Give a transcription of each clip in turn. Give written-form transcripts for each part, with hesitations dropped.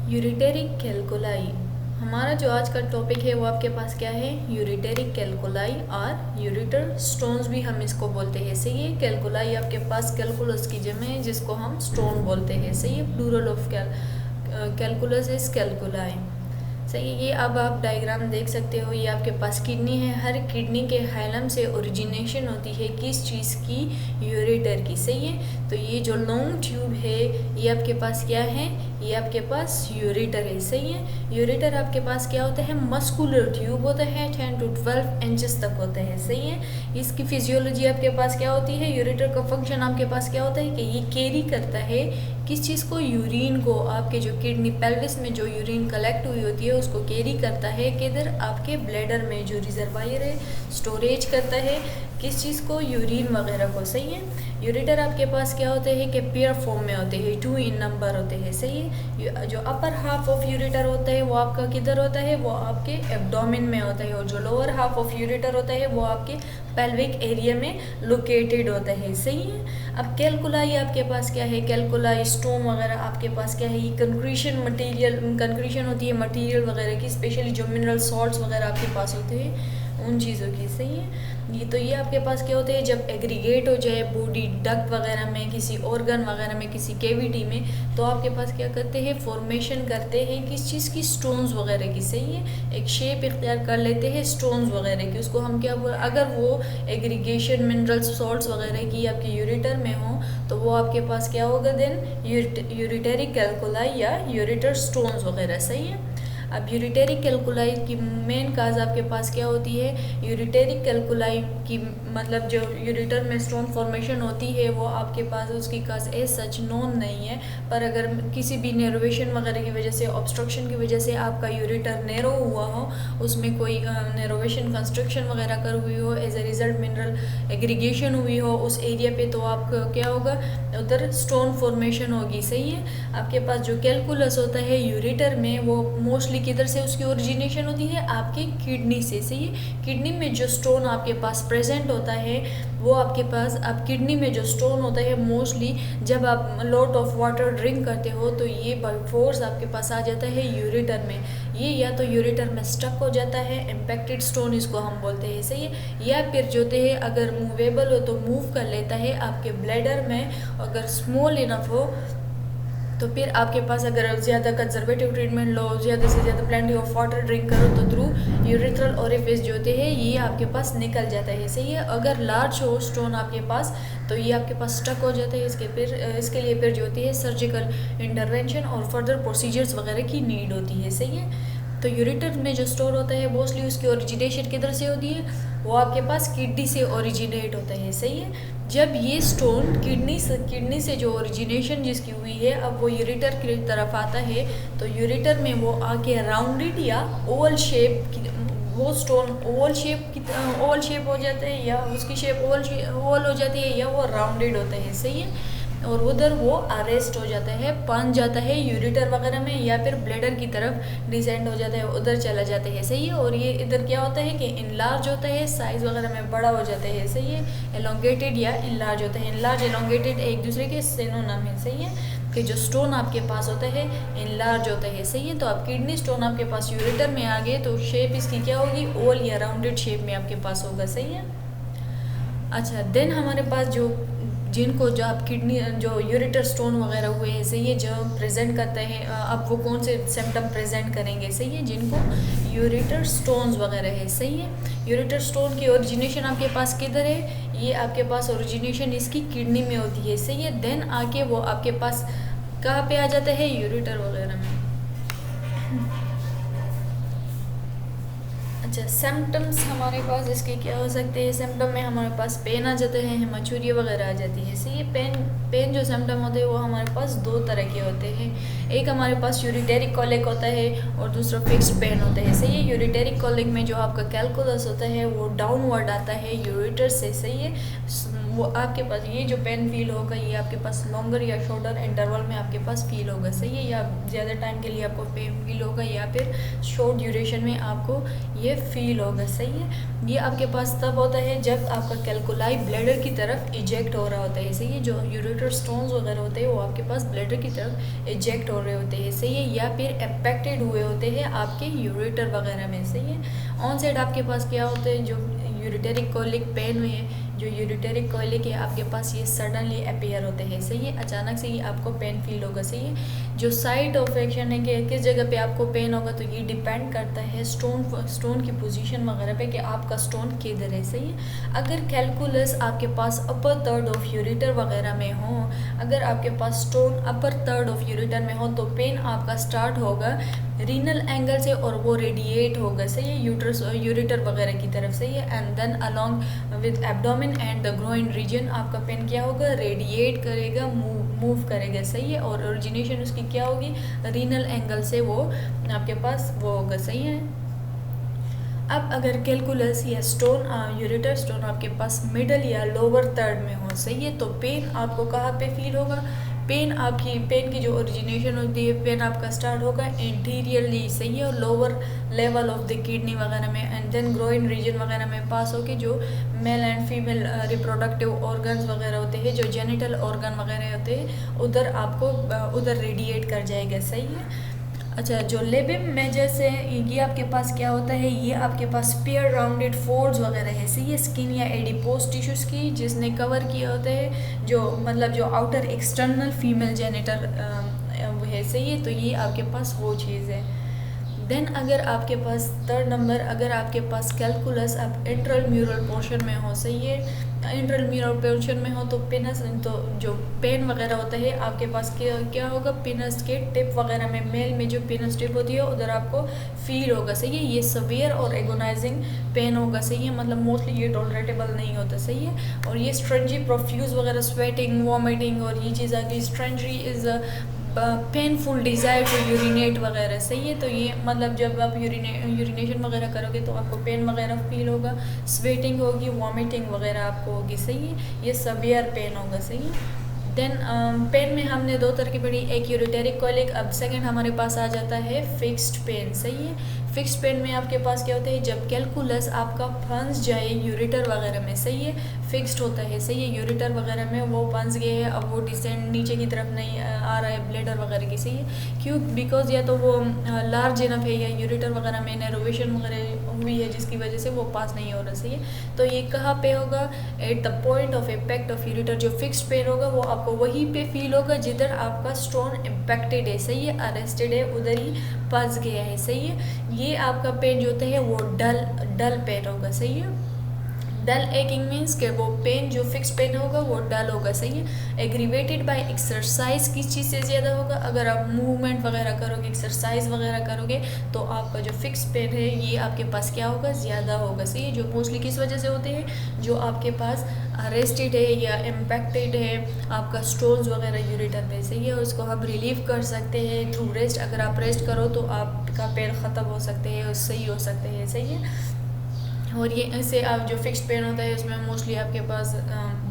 यूरिटरी calculi. हमारा जो आज का टॉपिक है वो आपके पास क्या है, यूरिटरी कैलकुलाई और यूरिटर स्टोन्स भी हम इसको बोलते हैं। सही है। कैलकुलाई आपके पास कैलकुलस की जगह है जिसको हम स्टोन बोलते हैं। सही है। Plural of calculus is calculi. सही है। ये अब आप डायग्राम देख सकते हो, ये आपके पास किडनी है। हर किडनी के हाइलम से ओरिजिनेशन होती है किस चीज़ की, यूरेटर की। सही है। तो ये जो लॉन्ग ट्यूब है ये आपके पास क्या है, ये आपके पास यूरेटर है। सही है। यूरेटर आपके पास क्या होता है, मस्कुलर ट्यूब होता है, 10 to 12 इंचेस तक होता है। सही है। इसकी फिजियोलॉजी आपके पास क्या होती है, यूरेटर का फंक्शन आपके पास क्या होता है कि ये कैरी करता है किस चीज़ को, यूरिन को। आपके जो किडनी पेल्विस में जो यूरिन कलेक्ट हुई होती है उसको कैरी करता है किधर, आपके ब्लैडर में जो रिजर्वायर है, स्टोरेज करता है किस चीज़ को, यूरिन वगैरह को। सही है। यूरेटर आपके पास क्या होते हैं कि पेयर फॉर्म में होते हैं, 2 in नंबर होते हैं। सही है। जो अपर हाफ ऑफ यूरेटर होता है वो आपका किधर होता है, वो आपके एब्डोमेन में होता है, और जो लोअर हाफ ऑफ यूरेटर होता है वो आपके पेल्विक एरिया में लोकेटेड होता है। सही है। अब कैलकुलाई आपके पास क्या है, कैलकुलाई स्टोन वगैरह आपके पास क्या है, ये कंक्रीशन मटेरियल, कंक्रीशन होती है मटेरियल वगैरह की, स्पेशली जो मिनरल सॉल्ट्स वगैरह आपके पास होते हैं उन चीज़ों की। सही है। ये आपके पास क्या होते हैं, जब एग्रीगेट हो जाए बॉडी डक्ट वगैरह में, किसी ऑर्गन वगैरह में, किसी कैविटी में, तो आपके पास क्या करते हैं, फॉर्मेशन करते हैं किस चीज़ की, स्टोन्स वगैरह की। सही है। एक शेप इख्तियार कर लेते हैं स्टोन्स वगैरह की, उसको हम क्या अगर वो एग्रीगेशन मिनरल सॉल्ट्स वगैरह की आपके यूरेटर में हो तो वो आपके पास क्या होगा देन, यूरिटरी कैलकुलाई या यूरेटर स्टोन्स वगैरह। सही है। अब यूरिटरी कैलकुलाई की मेन काज आपके पास क्या होती है, यूरिटरी कैलकुलाई की मतलब जो यूरिटर में स्टोन फॉर्मेशन होती है वो आपके पास उसकी काज एज सच नोन नहीं है, पर अगर किसी भी नेरोवेशन वगैरह की वजह से, ऑब्स्ट्रक्शन की वजह से आपका यूरिटर नैरो हुआ हो, उसमें कोई नेरोवेशन कंस्ट्रक्शन वगैरह कर हुई हो, as a result mineral aggregation हुई हो उस एरिया पे, तो आपका क्या होगा, उधर स्टोन फॉर्मेशन होगी। सही है। आपके पास जो कैलकुलस होता है यूरिटर में वो मोस्टली किधर से उसकी ओरिजिनेशन होती है, आपके किडनी से। सही है। किडनी में जो स्टोन आपके पास प्रेजेंट होता है वो आपके पास, आप किडनी में जो स्टोन होता है मोस्टली जब आप लॉट ऑफ वाटर ड्रिंक करते हो तो ये बाय फोर्स आपके पास आ जाता है यूरेटर में। ये या तो यूरेटर में स्टक हो जाता है, इम्पैक्टेड स्टोन इसको हम बोलते हैं। सही है। या फिर जो है अगर मूवेबल हो तो मूव कर लेता है आपके ब्लैडर में, अगर स्मॉल इनफ हो तो फिर आपके पास अगर ज़्यादा कंजर्वेटिव ट्रीटमेंट लो, ज़्यादा से ज़्यादा प्लेंटी ऑफ वाटर ड्रिंक करो तो थ्रू यूरिथ्रल ओरिफिस जो होते हैं ये आपके पास निकल जाता है। सही है। अगर लार्ज हो स्टोन आपके पास तो ये आपके पास स्टक हो जाता है, इसके लिए फिर जो होती है सर्जिकल इंटरवेंशन और फर्दर प्रोसीजर्स वगैरह की नीड होती है। सही है। तो यूरिटर में जो स्टोर होता है मोस्टली उसकी ओरिजिनेशन किधर से होती है, वो आपके पास किडनी से ओरिजिनेट होता है। सही है। जब ये स्टोन किडनी से जो ओरिजिनेशन जिसकी हुई है अब वो यूरिटर की तरफ आता है तो यूरिटर में वो आके राउंडेड या ओवल शेप, वो स्टोन ओवल शेप हो जाता है, या उसकी शेप ओवल हो जाती है, या वो राउंडेड होता है। सही है। और उधर वो अरेस्ट हो जाता है, पहुंच जाता है यूरिटर वगैरह में, या फिर ब्लैडर की तरफ डिसेंड हो जाता है, उधर चला जाता है। सही है। और ये इधर क्या होता है कि इनलार्ज होता है, साइज वगैरह में बड़ा हो जाता है। सही है। एलोंगेटेड या इनलार्ज होता है। इनलार्ज एलोंगेटेड एक दूसरे के सिनोनिम है। सही है। कि जो स्टोन आपके पास होता है इनलार्ज होता है। सही है। तो आप किडनी स्टोन आपके पास यूरिटर में आ गए तो शेप इसकी क्या होगी, ओवल या राउंडेड शेप में आपके पास होगा। सही है। अच्छा, देन हमारे पास जो आप किडनी जो यूरिटर स्टोन वगैरह हुए हैं, सही है, जो प्रेजेंट करते हैं, अब वो कौन से सिम्टम प्रेजेंट करेंगे। सही है। जिनको यूरिटर स्टोन्स वगैरह है। सही है। यूरिटर स्टोन की ओरिजिनेशन आपके पास किधर है, ये आपके पास ओरिजिनेशन इसकी किडनी में होती है। सही है। देन आके वो आपके पास कहाँ पे आ जाता है, यूरिटर वगैरह में। अच्छा, सिम्टम्स हमारे पास इसके क्या हो सकते हैं, सिम्टम में हमारे पास पेन आ जाते हैं, हिमाचुरिया वगैरह आ जाती है। सही है। पेन जो सिम्टम होते हैं वो हमारे पास 2 तरह के होते हैं। एक हमारे पास यूरिटरी कॉलिक होता है और दूसरा फिक्स्ड पेन होता है। सही है। यूरिटरी कॉलिक में जो आपका कैलकुलस होता है वो डाउनवर्ड आता है यूरिटर से। सही है। वो आपके पास ये जो पेन फील होगा ये आपके पास लॉन्गर या शॉर्टर इंटरवल में आपके पास फील होगा, सही है, या ज़्यादा टाइम के लिए आपको पेन फील होगा या फिर शॉर्ट ड्यूरेशन में आपको ये फील होगा, सही है। ये आपके पास तब होता है जब आपका कैलकुलाई ब्लैडर की तरफ इजेक्ट हो रहा होता है, सही है। जो यूरेटर स्टोन्स वगैरह होते हैं वो आपके पास ब्लैडर की तरफ इजेक्ट हो रहे होते हैं, सही है, या फिर इम्पैक्टेड हुए होते हैं आपके यूरेटर वगैरह में, सही है। ऑन साइड आपके पास क्या होता है, जो यूरिटेरिक कोलिक पेन में जो यूरिटेरिक कोलिक है आपके पास ये सडनली अपीयर होते हैं, सही है, अचानक से ही आपको पेन फील होगा, सही है। जो साइट ऑफ एक्शन है कि किस जगह पे आपको पेन होगा तो ये डिपेंड करता है स्टोन की पोजीशन वगैरह पे कि आपका स्टोन किधर है, सही है। अगर कैलकुलस आपके पास अपर थर्ड ऑफ यूरेटर वगैरह में हो, अगर आपके पास stone upper third of ureter में हो तो पेन आपका स्टार्ट होगा रीनल एंगल से और वो रेडिएट होगा, सही है, यूरेटर वगैरह की तरफ, सही है। And then along with abdomen and the groin region आपका पेन क्या होगा, रेडिएट करेगा, मूव करेगा, सही है, और ओरिजिनेशन उसकी क्या होगी, रीनल एंगल से वो आपके पास वो होगा, सही है। अब अगर कैलकुलस या स्टोन यूरेटर स्टोन आपके पास मिडल या लोअर थर्ड में हो, सही है, तो पेन आपको कहाँ पे फील होगा, पेन की जो ओरिजिनेशन होती है, पेन आपका स्टार्ट होगा इंटीरियरली, सही है, और lower level of the kidney वगैरह में एंड देन ग्रोइन रीजन वगैरह में पास होके जो male and female reproductive organs वगैरह होते हैं, जो जेनिटल ऑर्गन वगैरह होते हैं, उधर आपको उधर रेडिएट कर जाएगा, सही है। अच्छा, जो लेबिम मेजर्स है ये आपके पास क्या होता है, ये आपके पास पेयर राउंडेड फोल्ड्स वगैरह है, सही है, स्किन या एडिपोज टिश्यूज़ की जिसने कवर किया होता है जो मतलब जो आउटर एक्सटर्नल फीमेल जेनिटल है, सही है, तो ये आपके पास वो चीज़ है। देन अगर आपके पास थर्ड नंबर, अगर आपके पास कैलकुलस आप इंट्राम्यूरल पोर्शन में हो, सही है, इंट्राम्यूरल पोर्शन में हो तो पेनस तो जो पेन वगैरह होता है आपके पास क्या होगा, पेनस के टिप वगैरह में, मेल में जो पेनस टिप होती है उधर आपको फील होगा, सही है, ये सवियर और एगोनाइजिंग पेन होगा, सही है, मतलब मोस्टली ये टॉलरेटेबल नहीं होता, सही है। और ये स्ट्रेंजी प्रोफ्यूज वगैरह स्वेटिंग वॉमिटिंग और ये चीज़ आ गई, strangury is painful desire to urinate वगैरह, सही है, तो ये मतलब जब आप यूरिनेशन वगैरह करोगे तो आपको पेन वगैरह फील होगा, स्वेटिंग होगी, वॉमिटिंग वगैरह आपको होगी, सही है, ये सवियर पेन होगा, सही है। देन पेन में हमने दो तरह की पढ़ी, एक यूरिटेरिक कोलिक, अब सेकंड हमारे पास आ जाता है फिक्स्ड पेन, सही है। फिक्स्ड पेन में आपके पास क्या होता है, जब कैलकुलस आपका फंस जाए यूरेटर वगैरह में, सही है, फिक्स्ड होता है, सही है, यूरेटर वगैरह में वो फंस गए हैं, अब वो डिसेंड नीचे की तरफ नहीं आ रहा है ब्लैडर वगैरह की, सही है, क्यों, बिकॉज या तो वो लार्ज इनफ है या यूरेटर वगैरह में नैरोवेशन वगैरह हुई है जिसकी वजह से वो पास नहीं हो रहा, सही है। तो ये कहाँ पे होगा, at the point of impact of ureter, जो फिक्स्ड पेन होगा वो आपको वहीं पे फील होगा जिधर आपका स्टोन इम्पैक्टेड है, सही है, अरेस्टेड है, उधर ही फंस गया है, सही है। ये आपका पेन जो होता है वो डल पेन होगा, सही है। डल एकिंग मीन्स कि वो पेन जो फिक्स पेन होगा वो डल होगा, सही है। एग्रीवेटेड बाय एक्सरसाइज किस चीज़ से ज़्यादा होगा, अगर आप मूवमेंट वगैरह करोगे, एक्सरसाइज वगैरह करोगे तो आपका जो फिक्स पेन है ये आपके पास क्या होगा, ज़्यादा होगा, सही है। जो मोस्टली किस वजह से होते हैं, जो आपके पास अरेस्टेड है या इम्पैक्टेड है आपका स्टोन्स वगैरह यूरेटर में, सही है, उसको हम रिलीव कर सकते हैं थ्रू रेस्ट। अगर आप रेस्ट करो तो आपका पेन ख़त्म हो सकते हैं, सही हो सकते हैं, सही है। और ये ऐसे आप जो फिक्स्ड पेन होता है उसमें मोस्टली आपके पास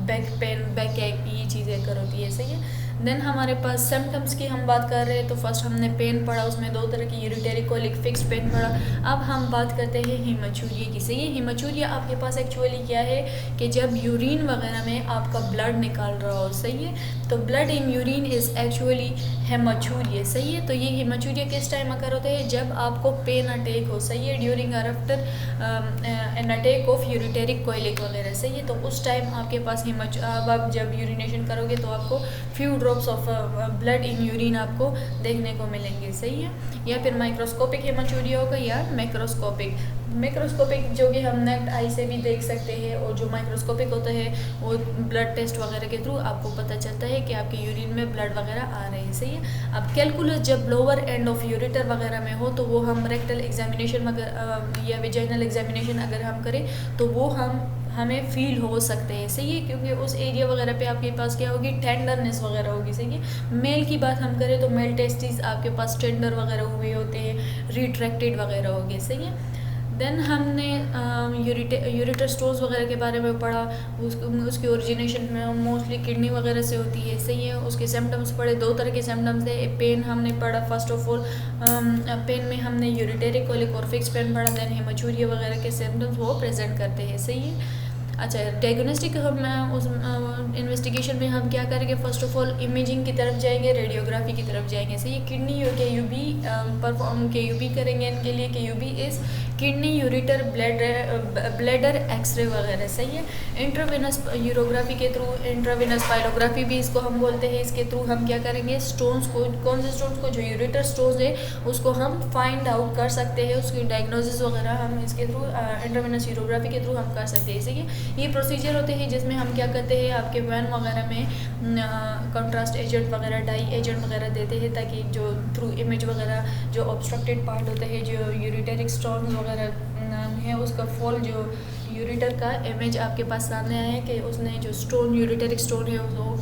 बैक पेन, बैक एक ये चीज़ें कर होती है, सही है। देन हमारे पास सिम्टम्स की हम बात कर रहे हैं तो फर्स्ट हमने पेन पढ़ा, उसमें दो तरह की यूरिटेरिक कोलिक फिक्स्ड पेन पढ़ा। अब हम बात करते हैं हीमेचूरिया की, सही है। हीमेचूरिया आपके पास एक्चुअली क्या है कि जब यूरिन वगैरह में आपका ब्लड निकाल रहा हो, सही है, तो blood in urine is actually haematuria, सही है। तो ये हेमाचूरिया किस टाइम अकर होता है, जब आपको पेन अटैक हो, सही है, ड्यूरिंग और after an attack of ureteric colic वगैरह, सही है। तो उस टाइम आपके पास अब आप जब यूरिनेशन करोगे तो आपको few drops of blood in urine आपको देखने को मिलेंगे, सही है। या फिर माइक्रोस्कोपिक हेमाचूरिया होगा या मैक्रोस्कोपिक जो कि हम नेक्ट आई से भी देख सकते हैं, और जो माइक्रोस्कोपिक होता है वो ब्लड टेस्ट वगैरह के थ्रू आपको पता चलता है कि आपके यूरिन में ब्लड वगैरह आ रहे हैं, सही है। अब कैलकुलस जब लोअर एंड ऑफ यूरेटर वगैरह में हो तो वो हम रेक्टल एग्जामिनेशन या विजाइनल एग्जामिनेशन अगर हम करें तो वो हमें फील हो सकते हैं, सही है, क्योंकि उस एरिया वगैरह पे आपके पास क्या होगी, टेंडरनेस वगैरह होगी, सही है। मेल की बात हम करें तो मेल टेस्टिस आपके पास टेंडर वगैरह हुए होते हैं, रिट्रैक्टेड वगैरह होंगे, सही है। देन हमने यूरेटर स्टोन्स वगैरह के बारे में पढ़ा। उसकी ओरिजिनेशन में मोस्टली किडनी वगैरह से होती है, सही है। उसके सिम्टम्स पढ़े, दो तरह के सिम्टम्स है। पेन हमने पढ़ा फर्स्ट ऑफ ऑल, पेन में हमने यूरिटेरिक कोलिक और फिक्स पेन पढ़ा। देन हेमाचूरिया वगैरह के सिम्टम्स वो प्रेजेंट करते हैं, सही है। अच्छा, डायग्नोस्टिक हम उस इन्वेस्टिगेशन में हम क्या करेंगे, फर्स्ट ऑफ ऑल इमेजिंग की तरफ जाएंगे, रेडियोग्राफी की तरफ जाएंगे, सही है। किडनी और KUB परफॉर्म KUB करेंगे इनके लिए। KUB is kidney ureter bladder X ray वगैरह, सही है। इंट्रावेनस यूरोग्राफी के थ्रू, इंट्रावेनस पाइलोग्राफी भी इसको हम बोलते हैं, इसके थ्रू हम क्या करेंगे, स्टोन्स को, कौन से स्टोन्स को, जो यूरिटर स्टोन्स है उसको हम फाइंड आउट कर सकते हैं। उसकी डायग्नोसिस वगैरह हम इसके थ्रू इंट्रावेनस यूरोग्राफी के थ्रू हम कर सकते हैं, सही है। ये प्रोसीजर होते हैं जिसमें हम क्या करते हैं, आपके वैन वगैरह में कंट्रास्ट एजेंट वगैरह, डाई एजेंट वगैरह देते हैं, ताकि जो थ्रू इमेज वगैरह जो ऑब्स्ट्रक्टेड पार्ट होता है, जो यूरिटेरिक स्टोन वगैरह है, उसका फॉल, जो यूरिटर का इमेज आपके पास सामने आया है कि उसने जो स्टोन, यूरिटेरिक स्टोन है वो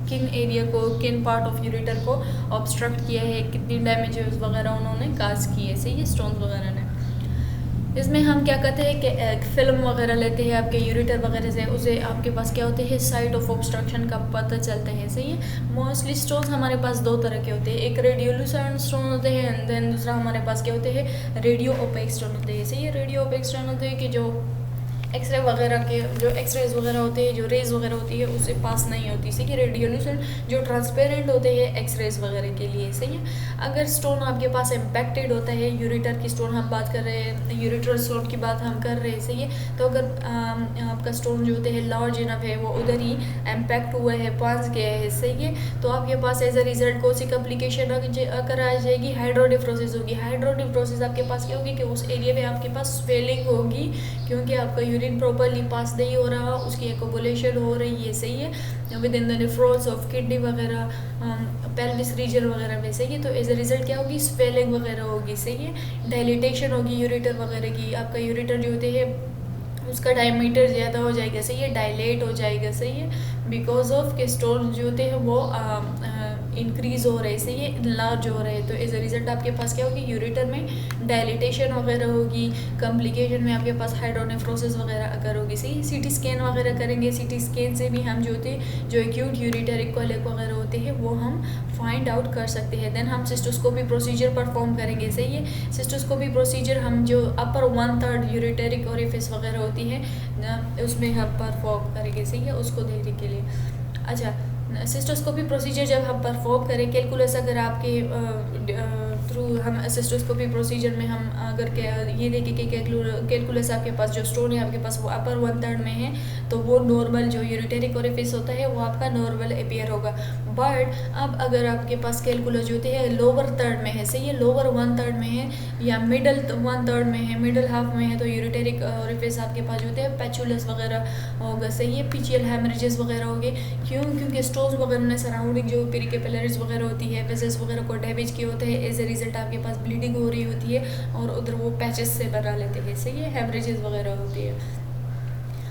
किन एरिया को, किन पार्ट ऑफ यूरिटर को ऑब्स्ट्रक्ट किया है, कितनी डैमेजेस वगैरह उन्होंने काज की है, सही है, स्टोन वगैरह ने। इसमें हम क्या करते हैं कि एक फिल्म वगैरह लेते हैं आपके यूरिटर वगैरह से, उसे आपके पास क्या होते हैं, साइट ऑफ ऑब्स्ट्रक्शन का पता चलता है, सही है। मोस्टली स्टोन्स हमारे पास दो तरह के होते हैं, एक रेडियोल्यूसेंट स्टोन होते हैं एंड देन दूसरा हमारे पास क्या होते हैं, रेडियो ओपेक स्टोन होते हैं, सही है। रेडियो ओपेक स्टोन होते हैं कि जो एक्सरे वगैरह के, जो एक्सरेज वगैरह होते हैं, जो रेज वगैरह होती है उससे पास नहीं होती, सही है। रेडियोल्यूसेंट जो ट्रांसपेरेंट होते हैं एक्सरेज वगैरह के लिए, सही है। अगर स्टोन आपके पास इम्पैक्टेड होता है, यूरिटर की स्टोन हम बात कर रहे हैं, यूरिटर स्टोन की बात हम कर रहे हैं, सही है। तो अगर आपका स्टोन जो होते हैं लार्ज इनफ है, वो उधर ही इम्पैक्ट हुआ है, पास गया है, सही है, तो आपके पास एज अ रिजल्ट कौन सी कॉम्प्लिकेशन अगर आ जाएगी, हाइड्रोडिफ्रोसिस होगी। हाइड्रोडिफ्रोसिस आपके पास क्या होगी कि उस एरिया में आपके पास स्वेलिंग होगी, क्योंकि आपका यूरिन प्रॉपरली पास नहीं हो रहा, उसकी एक्युमुलेशन हो रही है, सही है, with in the nephrons of kidney वगैरह, पेल्विस रीजन वगैरह में, सही है। तो एज अ रिजल्ट क्या होगी, स्वेलिंग वगैरह होगी, सही है। डायलिटेशन होगी यूरिटर वगैरह की, आपका यूरिटर जो होते हैं उसका डायमीटर ज़्यादा हो जाएगा, सही है, डायलेट हो जाएगा, सही है, बिकॉज ऑफ के स्टोन जो होते हैं वो इंक्रीज हो रहे, सही है, लार्ज हो रहे हैं। तो एज अ रिजल्ट आपके पास क्या होगी, यूरिटर में डायलिटेशन वगैरह होगी, कॉम्प्लिकेशन में आपके पास हाइड्रोनेफ्रोसिस वगैरह अगर होगी, सही है। CT स्कैन वगैरह करेंगे, CT स्कैन से भी हम जो होते हैं, जो एक्यूट यूरिटेरिक कोलिक वगैरह होते हैं वो हम फाइंड आउट कर सकते हैं। देन हम सिस्टोस्कोपी प्रोसीजर परफॉर्म करेंगे, सही है। सिस्टोस्कोपी प्रोसीजर हम जो अपर 1/3 यूरिटेरिक ओरिफिस वगैरह होती है उसमें हम परफॉर्म करेंगे, सही है, उसको देखने के लिए। अच्छा, सिस्टोस्कोपी प्रोसीजर जब हम परफॉर्म करें, कैलकुलस अगर आपके थ्रू हम सिस्टोस्कोपी प्रोसीजर में हम अगर ये देखें कि कैलकुलस आपके पास जो स्टोन है आपके पास वो अपर 1/3 में है, तो वो नॉर्मल जो यूरिटेरिक ओरिफिस होता है वो आपका नॉर्मल अपीयर होगा। बट अब अगर आपके पास कैलकुलस जो होते हैं लोअर थर्ड में है, सही है, लोअर 1/3 में है या मिडल 1/3 में है, मिडल हाफ में है, तो यूरिटेरिक ओरिफिस आपके पास जो होते हैं पैचुलस वगैरह होगा, सही है, पीचियल हेमरेजेस वगैरह होंगे। क्योंकि स्टोन्स वगैरह में सराउंडिंग जो पेरिकेपिलरीज वगैरह होती है, वेसल्स वगैरह को डैमेज किए होते हैं, एज ए रिजल्ट आपके पास ब्लीडिंग हो रही होती है और उधर वो पैचेस से बना लेते हैं, सही है, हेमरेजेस वगैरह होती है।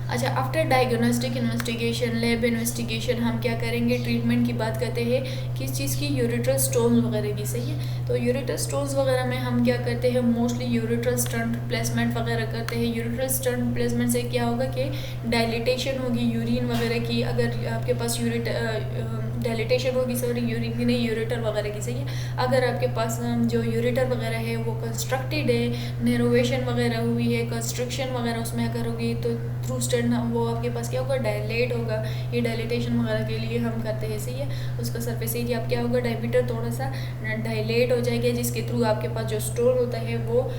अच्छा, after diagnostic investigation, lab investigation, हम क्या करेंगे, ट्रीटमेंट की बात करते हैं, किस चीज़ की, यूरिट्रल स्टोन्स वगैरह की, सही है। तो यूरिट्रल स्टोन्स वगैरह में हम क्या करते हैं, मोस्टली यूरिट्रल स्टंट प्लेसमेंट वगैरह करते हैं। यूरिट्रल स्टंट प्लेसमेंट से क्या होगा कि डायलिटेशन होगी यूरिन वगैरह की, अगर आपके पास डायलिटेशन होगी, सॉरी, यूरिन की नहीं, यूरिटर वगैरह की, सही है। अगर आपके पास जो यूरिटर वगैरह है वो कंस्ट्रक्टेड है, नेरोवेशन वगैरह हुई है, कंस्ट्रक्शन वगैरह उसमें अगर होगी, तो थ्रू स्टंट वो आपके पास क्या होगा, डायलेट होगा। ये डायलिटेशन वगैरह के लिए हम करते हैं, सही है। उसका सरफेस एरिया आप क्या होगा, डायमीटर थोड़ा सा डायलेट हो जाएगा, जिसके थ्रू आपके पास जो स्टोन होता है वो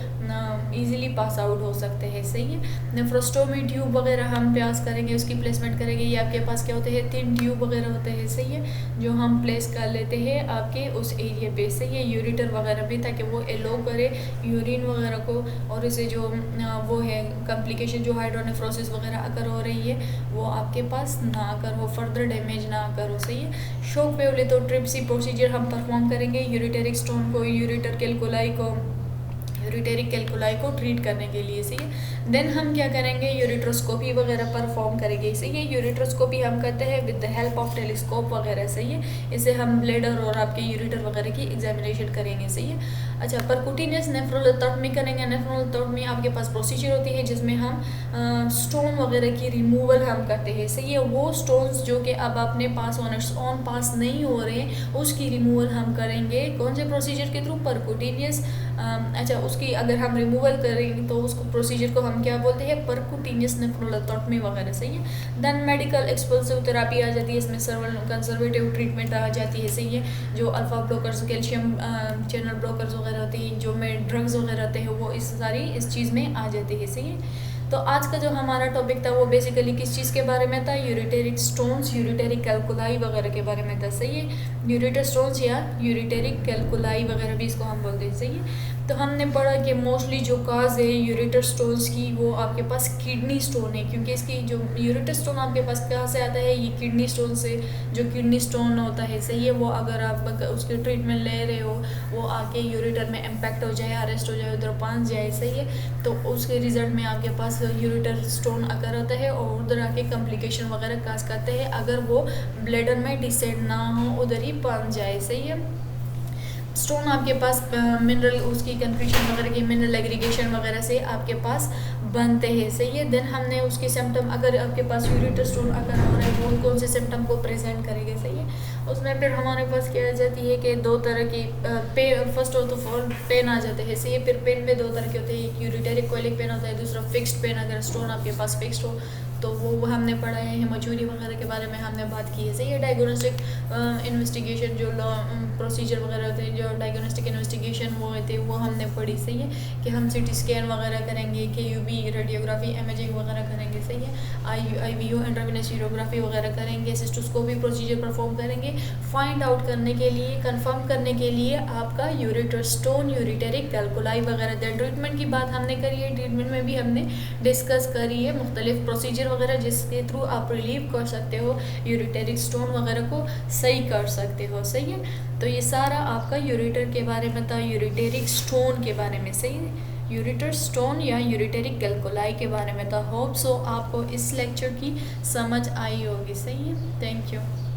इजीली पास आउट हो सकते हैं, सही है। नेफ्रोस्टोमी ट्यूब वगैरह हम पास करेंगे, उसकी प्लेसमेंट करेंगे। ये आपके पास क्या होते हैं, 3 ट्यूब वगैरह होते हैं, सही है, जो हम प्लेस कर लेते हैं आपके उस एरिया पे, सही है, यूरिटर वगैरह भी, ताकि वो एलो करे यूरिन वगैरह को, और इसे जो वो है कॉम्प्लिकेशन जो हाइड्रोनेफ्रोसिस वगैरह अगर हो रही है वो आपके पास ना कर हो, फर्दर डैमेज ना करो, सही है। शॉक वेव लिथोट्रिप्सी प्रोसीजर हम परफॉर्म करेंगे, यूरिटेरिक स्टोन को, यूरिटर कैलकुलाई को यूरिटेरिक कैलकुलाई को ट्रीट करने के लिए। सही है। देन हम क्या करेंगे, यूरिट्रोस्कोपी वगैरह परफॉर्म करेंगे। सही है। यूरिट्रोस्कोपी हम करते हैं with the help of telescope वगैरह। सही है। इससे हम ब्लैडर और आपके यूरिटर वगैरह की एग्जामिनेशन करेंगे। सही है। अच्छा, परक्यूटेनियस नेफ्रोलेक्टोमी करेंगे। नेफ्रोलेक्टोमी आपके पास प्रोसीजर होती है जिसमें हम स्टोन वगैरह की रिमूवल हम करते हैं। सही है। वो स्टोन्स जो कि अब अपने पास ऑन पास नहीं हो रहे उसकी रिमूवल हम करेंगे कौन से प्रोसीजर के थ्रू, परक्यूटेनियस। अच्छा, उसकी अगर हम रिमूवल करेंगे तो उसको प्रोसीजर को हम क्या बोलते हैं, परक्यूटेनियस नेफ्रोलेक्टोमी वगैरह। सही है। देन मेडिकल एक्सप्लोसिव थेरापी आ जाती है, इसमें कंजर्वेटिव ट्रीटमेंट आ जाती है। सही है। जो alpha blockers, calcium channel blockers वगैरह होती हैं, जो में ड्रग्स वगैरह होते हैं, वो इस चीज़ में आ जाती है। सही है। तो आज का जो हमारा टॉपिक था वो बेसिकली किस चीज़ के बारे में था, यूरिटेरिक स्टोन्स, यूरिटेरिक कैलकुलाई वगैरह के बारे में था। सही है। यूरिटर स्टोन्स या यूरिटेरिक कैलकुलाई वगैरह भी इसको हम बोलते हैं। सही है। तो हमने पढ़ा कि मोस्टली जो काज है यूरिटर स्टोन्स की वो आपके पास किडनी स्टोन है, क्योंकि इसकी जो यूरिटर स्टोन आपके पास कहाँ से आता है, ये किडनी स्टोन से। जो किडनी स्टोन होता है, सही है, वो अगर आप उसके ट्रीटमेंट ले रहे हो, वो आके यूरिटर में इम्पैक्ट हो जाए, अरेस्ट हो जाए, उधर पहुँच जाए। सही है। तो उसके रिजल्ट में आपके पास यूरिटर स्टोन अगर होता है और उधर आके कॉम्प्लिकेशन वगैरह काज करते हैं अगर वो ब्लैडर में डिसेंड ना हो, उधर ही पहुँच जाए। सही है। स्टोन आपके पास मिनरल, उसकी कंक्रीशन वगैरह की मिनरल एग्रीगेशन वगैरह से आपके पास बनते हैं। सही है। देन हमने उसके सिम्टम, अगर आपके पास यूरिटर स्टोन अगर हो रहा है वो कौन से सिम्टम को प्रेजेंट करेंगे। सही है। उसमें फिर हमारे पास क्या आ जाती है कि दो तरह की फर्स्ट ऑफ ऑल पेन आ जाते हैं। सही है। फिर पेन में दो तरह के होते हैं, एक यूरिटेरिक कोलिक पेन होता है, दूसरा फिक्स्ड पेन। अगर स्टोन आपके पास फिक्स्ड हो तो वो हमने पढ़ा है, हेमोचूरी वगैरह के बारे में हमने बात की है। सही है। डायग्नोस्टिक इन्वेस्टिगेशन जो प्रोसीजर वगैरह होते हैं, जो डायग्नोस्टिक इन्वेस्टिगेशन वो होते हैं, वो हमने पढ़ी। सही है। कि हम सीटी स्कैन वगैरह करेंगे, KUB रेडियोग्राफी इमेजिंग वगैरह करेंगे। सही है। IVU इंट्रावेनस यूरोग्राफी वगैरह करेंगे, सिस्टोस्कोपी प्रोसीजर परफॉर्म करेंगे, फाइंड आउट करने के लिए, कंफर्म करने के लिए आपका यूरिटर स्टोन, यूरिटेरिक कैलकुलाई वगैरह। देन ट्रीटमेंट की बात हमने करी है, ट्रीटमेंट में भी हमने डिस्कस करी है मुख्तलिफ प्रोसीजर वगैरह जिसके थ्रू आप रिलीव कर सकते हो, यूरिटेरिक स्टोन वगैरह को सही कर सकते हो। सही है। तो ये सारा आपका यूरिटर के बारे में था, यूरिटेरिक स्टोन के बारे में। सही है। यूरिटर स्टोन या यूरिटेरिक कैलकुलाई के बारे में था। होप सो आपको इस लेक्चर की समझ आई होगी। सही है। Thank you.